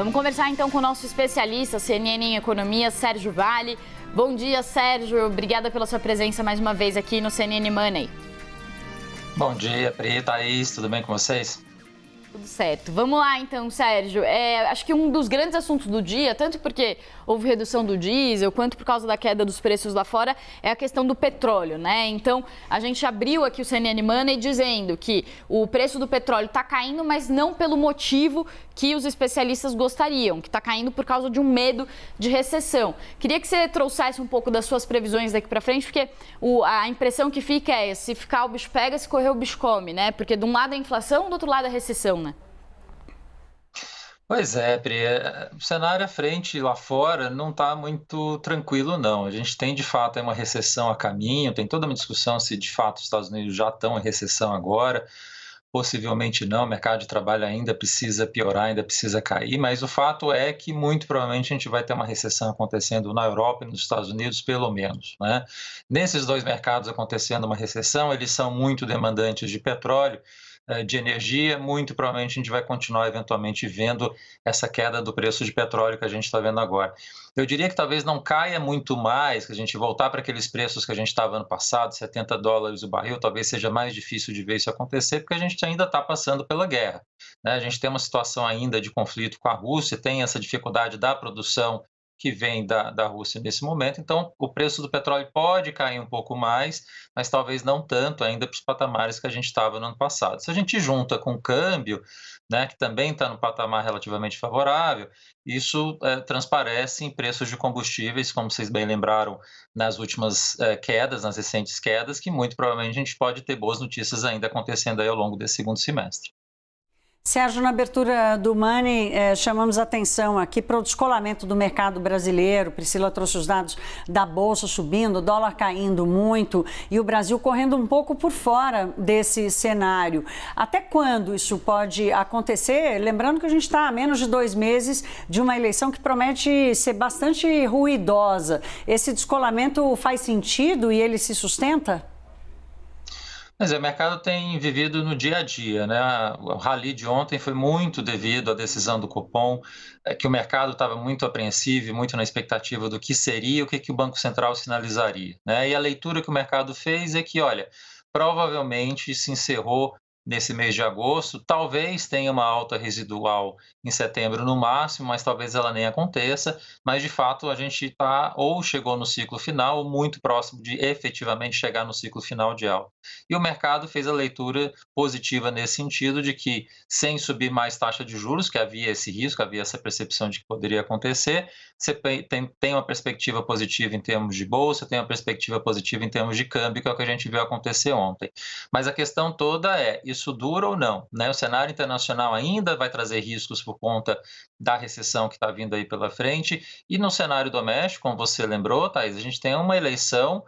Vamos conversar então com o nosso especialista, CNN em Economia, Sérgio Vale. Bom dia, Sérgio. Obrigada pela sua presença mais uma vez aqui no CNN Money. Bom dia, Pri, Thaís, tudo bem com vocês? Tudo certo. Vamos lá então, Sérgio. Acho que um dos grandes assuntos do dia, tanto porque houve redução do diesel, quanto por causa da queda dos preços lá fora, é a questão do petróleo, né? Então, a gente abriu aqui o CNN Money dizendo que o preço do petróleo está caindo, mas não pelo motivo que os especialistas gostariam, que está caindo por causa de um medo de recessão. Queria que você trouxesse um pouco das suas previsões daqui para frente, porque a impressão que fica é, se ficar o bicho pega, se correr o bicho come, né? Porque de um lado é a inflação, do outro lado é a recessão, né? Pois é, Pri, o cenário à frente lá fora não está muito tranquilo, não. A gente tem, de fato, uma recessão a caminho, tem toda uma discussão se, de fato, os Estados Unidos já estão em recessão agora. Possivelmente não, o mercado de trabalho ainda precisa piorar, ainda precisa cair, mas o fato é que muito provavelmente a gente vai ter uma recessão acontecendo na Europa e nos Estados Unidos, pelo menos, né? Nesses dois mercados acontecendo uma recessão, eles são muito demandantes de petróleo, de energia, muito provavelmente a gente vai continuar eventualmente vendo essa queda do preço de petróleo que a gente está vendo agora. Eu diria que talvez não caia muito mais, que a gente voltar para aqueles preços que a gente estava ano passado, $70 o barril, talvez seja mais difícil de ver isso acontecer, porque a gente ainda está passando pela guerra, né? A gente tem uma situação ainda de conflito com a Rússia, tem essa dificuldade da produção que vem da Rússia nesse momento, então o preço do petróleo pode cair um pouco mais, mas talvez não tanto ainda para os patamares que a gente estava no ano passado. Se a gente junta com o câmbio, né, que também está no patamar relativamente favorável, isso transparece em preços de combustíveis, como vocês bem lembraram, nas últimas quedas, nas recentes quedas, que muito provavelmente a gente pode ter boas notícias ainda acontecendo aí ao longo desse segundo semestre. Sérgio, na abertura do Money, chamamos atenção aqui para o descolamento do mercado brasileiro. Priscila trouxe os dados da Bolsa subindo, o dólar caindo muito e o Brasil correndo um pouco por fora desse cenário. Até quando isso pode acontecer? Lembrando que a gente está a menos de 2 meses de uma eleição que promete ser bastante ruidosa. Esse descolamento faz sentido e ele se sustenta? Mas o mercado tem vivido no dia a dia, né? O rally de ontem foi muito devido à decisão do Copom, que o mercado estava muito apreensivo, muito na expectativa do que seria, o que o Banco Central sinalizaria, né? E a leitura que o mercado fez é que, olha, provavelmente se encerrou nesse mês de agosto, talvez tenha uma alta residual em setembro no máximo, mas talvez ela nem aconteça, mas de fato a gente está ou chegou no ciclo final ou muito próximo de efetivamente chegar no ciclo final de alta. E o mercado fez a leitura positiva nesse sentido de que sem subir mais taxa de juros, que havia esse risco, havia essa percepção de que poderia acontecer, você tem uma perspectiva positiva em termos de bolsa, tem uma perspectiva positiva em termos de câmbio, que é o que a gente viu acontecer ontem. Mas a questão toda é, isso dura ou não, né? O cenário internacional ainda vai trazer riscos por conta da recessão que está vindo aí pela frente, e no cenário doméstico, como você lembrou, Thaís, a gente tem uma eleição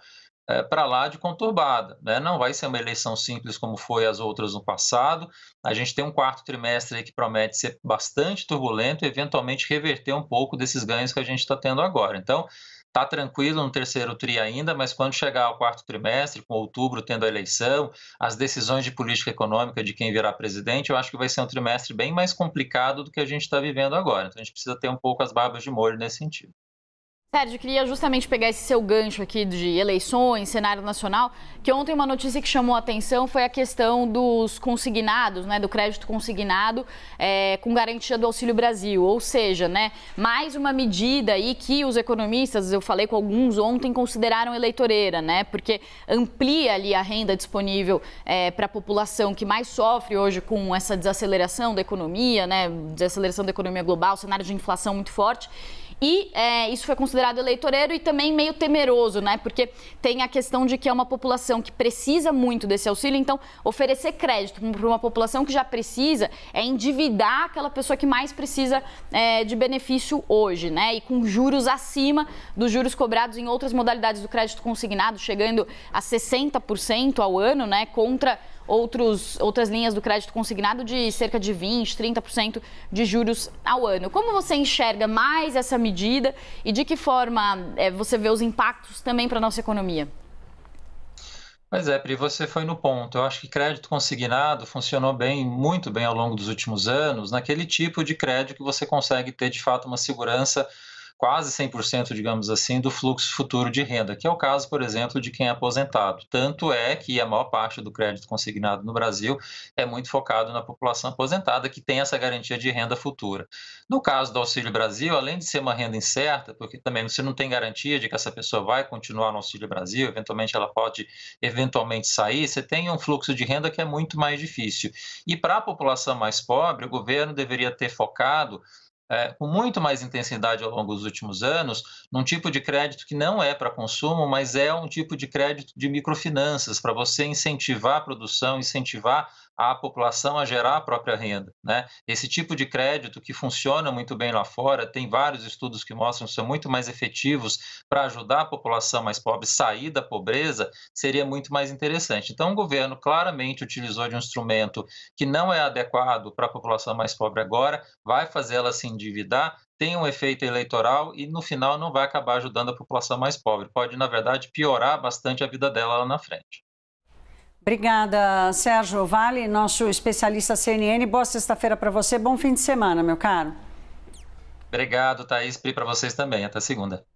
para lá de conturbada, né? Não vai ser uma eleição simples como foi as outras no passado. A gente tem um quarto trimestre aí que promete ser bastante turbulento e eventualmente reverter um pouco desses ganhos que a gente está tendo agora. Então, está tranquilo no terceiro tri ainda, mas quando chegar ao quarto trimestre, com outubro tendo a eleição, as decisões de política econômica de quem virá presidente, eu acho que vai ser um trimestre bem mais complicado do que a gente está vivendo agora. Então, a gente precisa ter um pouco as barbas de molho nesse sentido. Sérgio, eu queria justamente pegar esse seu gancho aqui de eleições, cenário nacional, que ontem uma notícia que chamou a atenção foi a questão dos consignados, né, do crédito consignado com garantia do Auxílio Brasil, ou seja, né, mais uma medida aí que os economistas, eu falei com alguns ontem, consideraram eleitoreira, né, porque amplia ali a renda disponível para a população que mais sofre hoje com essa desaceleração da economia, né, desaceleração da economia global, cenário de inflação muito forte. E isso foi considerado eleitoreiro e também meio temeroso, né? Porque tem a questão de que é uma população que precisa muito desse auxílio, então oferecer crédito para uma população que já precisa é endividar aquela pessoa que mais precisa de benefício hoje, né? E com juros acima dos juros cobrados em outras modalidades do crédito consignado, chegando a 60% ao ano, né? Contra outras linhas do crédito consignado de cerca de 20%, 30% de juros ao ano. Como você enxerga mais essa medida e de que forma você vê os impactos também para a nossa economia? Pois é, Pri, você foi no ponto. Eu acho que crédito consignado funcionou bem, muito bem ao longo dos últimos anos, naquele tipo de crédito que você consegue ter de fato uma segurança quase 100%, digamos assim, do fluxo futuro de renda, que é o caso, por exemplo, de quem é aposentado. Tanto é que a maior parte do crédito consignado no Brasil é muito focado na população aposentada, que tem essa garantia de renda futura. No caso do Auxílio Brasil, além de ser uma renda incerta, porque também você não tem garantia de que essa pessoa vai continuar no Auxílio Brasil, eventualmente ela pode eventualmente sair, você tem um fluxo de renda que é muito mais difícil. E para a população mais pobre, o governo deveria ter focado com muito mais intensidade ao longo dos últimos anos, num tipo de crédito que não é para consumo, mas é um tipo de crédito de microfinanças, para você incentivar a produção, incentivar a população a gerar a própria renda, né? Esse tipo de crédito que funciona muito bem lá fora, tem vários estudos que mostram que são muito mais efetivos para ajudar a população mais pobre a sair da pobreza, seria muito mais interessante. Então, o governo claramente utilizou de um instrumento que não é adequado para a população mais pobre agora, vai fazer ela se endividar, tem um efeito eleitoral e no final não vai acabar ajudando a população mais pobre. Pode, na verdade, piorar bastante a vida dela lá na frente. Obrigada, Sérgio Vale, nosso especialista CNN. Boa sexta-feira para você, bom fim de semana, meu caro. Obrigado, Thaís, Pri, para vocês também. Até segunda.